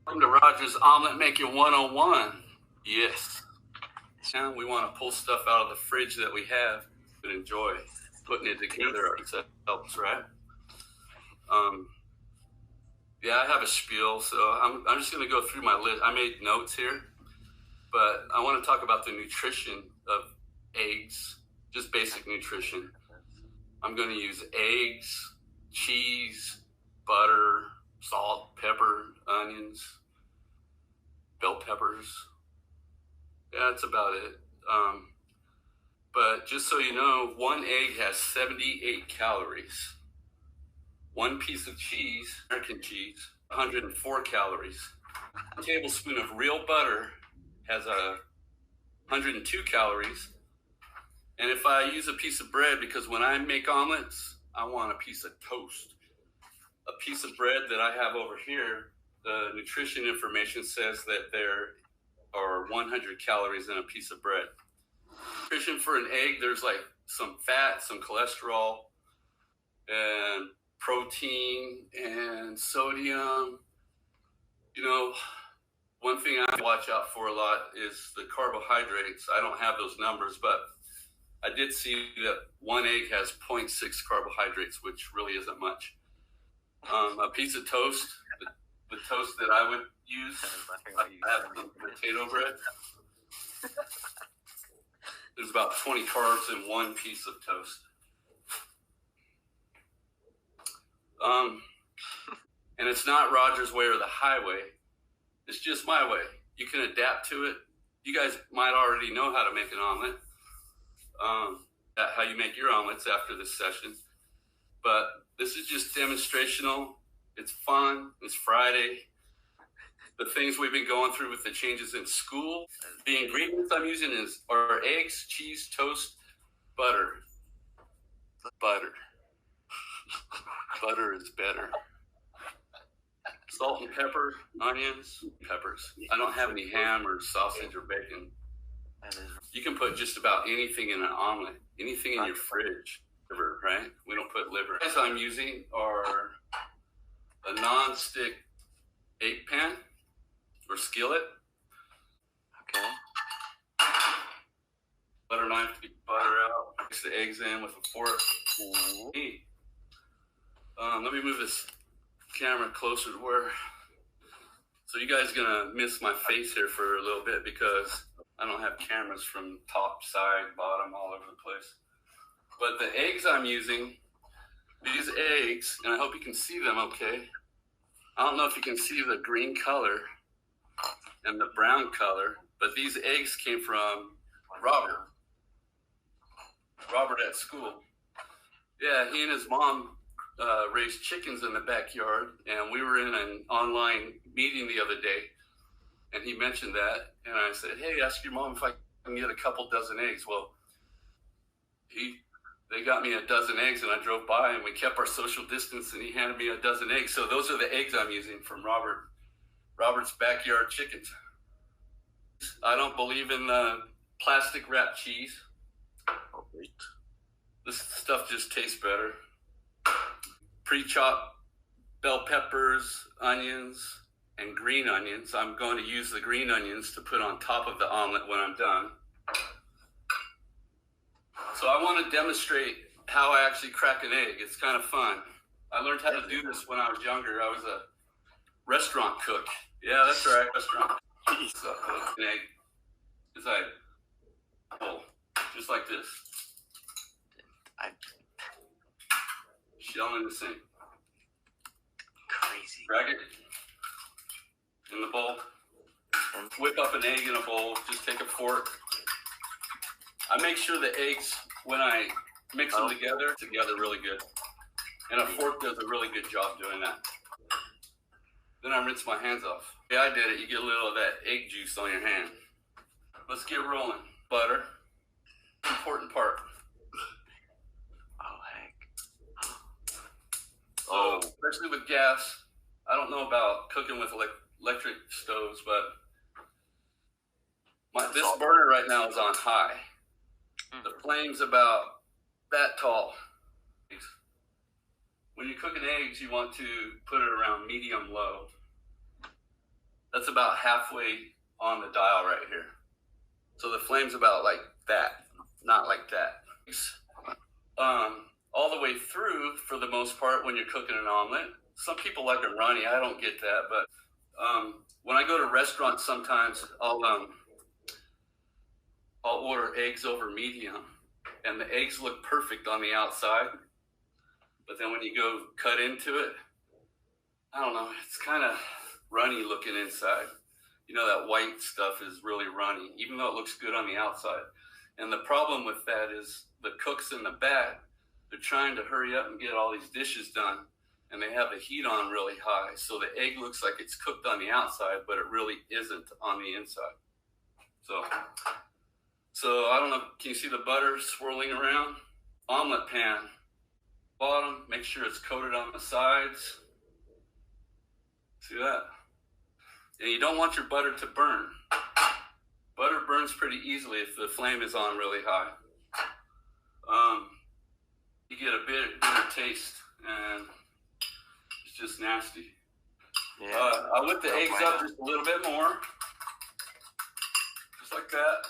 Welcome to Roger's Omelette Making 101. Yes. And we want to pull stuff out of the fridge that we have and enjoy putting it together ourselves, right? Yeah, I have a spiel, so I'm just going to go through my list. I made notes here, but I want to talk about the nutrition of eggs, just basic nutrition. I'm going to use eggs, cheese, butter, salt, pepper, onions, bell peppers. Yeah, that's about it. But just so you know, one egg has 78 calories. One piece of cheese, American cheese, 104 calories. A tablespoon of real butter has 102 calories. And if I use a piece of bread, because when I make omelets, I want a piece of toast. A piece of bread that I have over here, the nutrition information says that there are 100 calories in a piece of bread. Nutrition for an egg, there's like some fat, some cholesterol, and protein and sodium. You know, one thing I watch out for a lot is the carbohydrates. I don't have those numbers, but I did see that one egg has 0.6 carbohydrates, which really isn't much. A piece of toast, the toast that I would use, I have some potato bread. There's about 20 carbs in one piece of toast. And it's not Roger's way or the highway. It's just my way. You can adapt to it. You guys might already know how to make an omelet. How you make your omelets after this session. But this is just demonstrational. It's fun. It's Friday. The things we've been going through with the changes in school. The ingredients I'm using are eggs, cheese, toast, butter. Butter. Butter is better. Salt and pepper, onions, peppers. I don't have any ham or sausage or bacon. You can put just about anything in an omelet, anything in your fridge. Liver, right? We don't put liver. What I'm using are a non-stick egg pan or skillet. Okay. Butter knife to get butter out. Mix the eggs in with a fork. Let me move this camera closer to where. So you guys are gonna miss my face here for a little bit because I don't have cameras from top, side, bottom, all over the place. But the eggs I'm using, these eggs, and I hope you can see them okay. I don't know if you can see the green color and the brown color, but these eggs came from Robert. Robert at school. Yeah, he and his mom raised chickens in the backyard, and we were in an online meeting the other day, and he mentioned that, and I said, hey, ask your mom if I can get a couple dozen eggs. Well, they got me a dozen eggs, and I drove by, and we kept our social distance, and he handed me a dozen eggs. So those are the eggs I'm using from Robert's backyard chickens. I don't believe in plastic wrapped cheese. This stuff just tastes better. Pre-chopped bell peppers, onions, and green onions. I'm going to use the green onions to put on top of the omelet when I'm done. So I want to demonstrate how I actually crack an egg. It's kind of fun. I learned how to do this when I was younger. I was a restaurant cook. Yeah, that's right, restaurant. So an egg is just like this. Shell in the sink. Crazy. Crack it in the bowl. Whip up an egg in a bowl. Just take a fork. I make sure the eggs, when I mix them together really good. And a fork does a really good job doing that. Then I rinse my hands off. Yeah, I did it. You get a little of that egg juice on your hand. Let's get rolling. Butter. Important part. So, especially with gas, I don't know about cooking with electric stoves, but this burner right now is on high. The flame's about that tall. When you're cooking eggs, you want to put it around medium low. That's about halfway on the dial right here. So the flame's about like that, not like that. All the way through for the most part when you're cooking an omelet. Some people like it runny. I don't get that, but when I go to restaurants, sometimes I'll order eggs over medium, and the eggs look perfect on the outside, but then when you go cut into it, I don't know, it's kind of runny looking inside. You know, that white stuff is really runny, even though it looks good on the outside. And the problem with that is the cooks in the back, they're trying to hurry up and get all these dishes done, and they have the heat on really high, so the egg looks like it's cooked on the outside, but it really isn't on the inside. So I don't know, can you see the butter swirling around? Omelet pan, bottom, make sure it's coated on the sides. See that? And you don't want your butter to burn. Butter burns pretty easily if the flame is on really high. You get a bitter taste, and it's just nasty. Yeah. I whip the eggs up just a little bit more, just like that.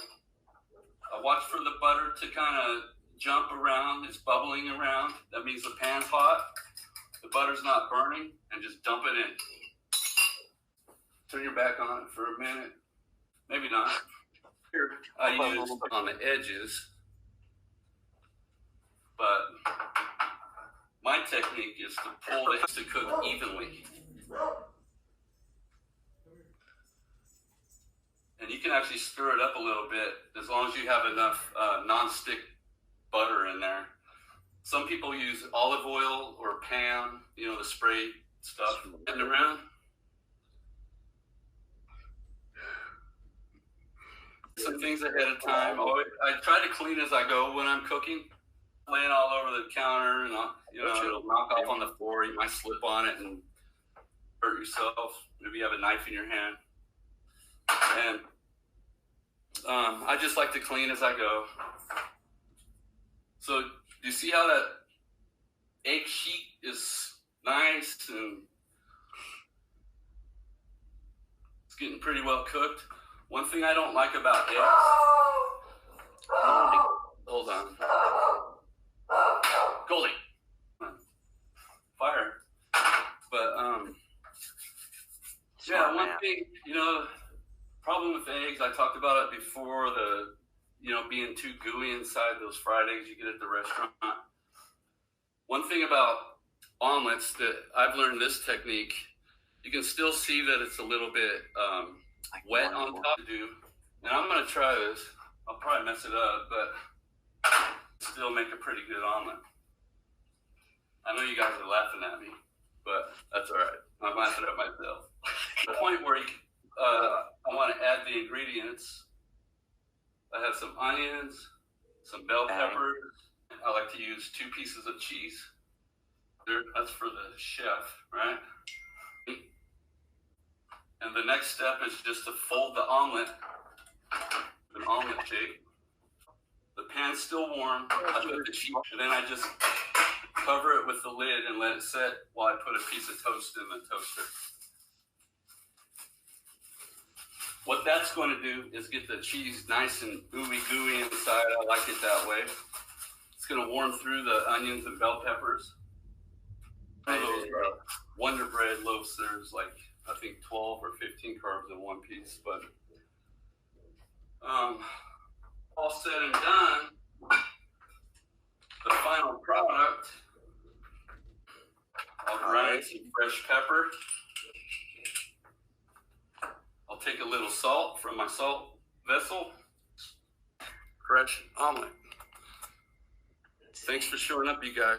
I watch for the butter to kind of jump around. It's bubbling around. That means the pan's hot. The butter's not burning, and just dump it in. Turn your back on it for a minute. Maybe not. Here, I use on the edges, but my technique is to pull it to cook evenly. And you can actually stir it up a little bit as long as you have enough non-stick butter in there. Some people use olive oil or Pam, you know, the spray stuff. Getting around. Some things ahead of time. I try to clean as I go when I'm cooking. Laying all over the counter, and you know, it'll knock off on the floor. You might slip on it and hurt yourself. Maybe you have a knife in your hand. And I just like to clean as I go. So do you see how that egg sheet is nice and it's getting pretty well cooked? One thing I don't like about eggs. Hold on. Goldie. Fire. But yeah, one thing, you know, problem with eggs, I talked about it before, the, you know, being too gooey inside those fried eggs you get at the restaurant. One thing about omelets that I've learned this technique, you can still see that it's a little bit wet on top to do. And I'm going to try this. I'll probably mess it up, but still make a pretty good omelet. I know you guys are laughing at me, but that's all right. I'm laughing at myself. The point where I want to add the ingredients. I have some onions, some bell peppers. I like to use 2 pieces of cheese. That's for the chef, right? And the next step is just to fold the omelet, an omelet shape. The pan's still warm. I put the cheese, and then I just cover it with the lid and let it set while I put a piece of toast in the toaster. What that's going to do is get the cheese nice and gooey inside. I like it that way. It's going to warm through the onions and bell peppers. Those Wonder Bread loaves, there's like, I think 12 or 15 carbs in one piece, but all said and done, the final product, I'll grind some fresh pepper. I'll take a little salt from my salt vessel. Fresh omelet. Thanks for showing up, you guys.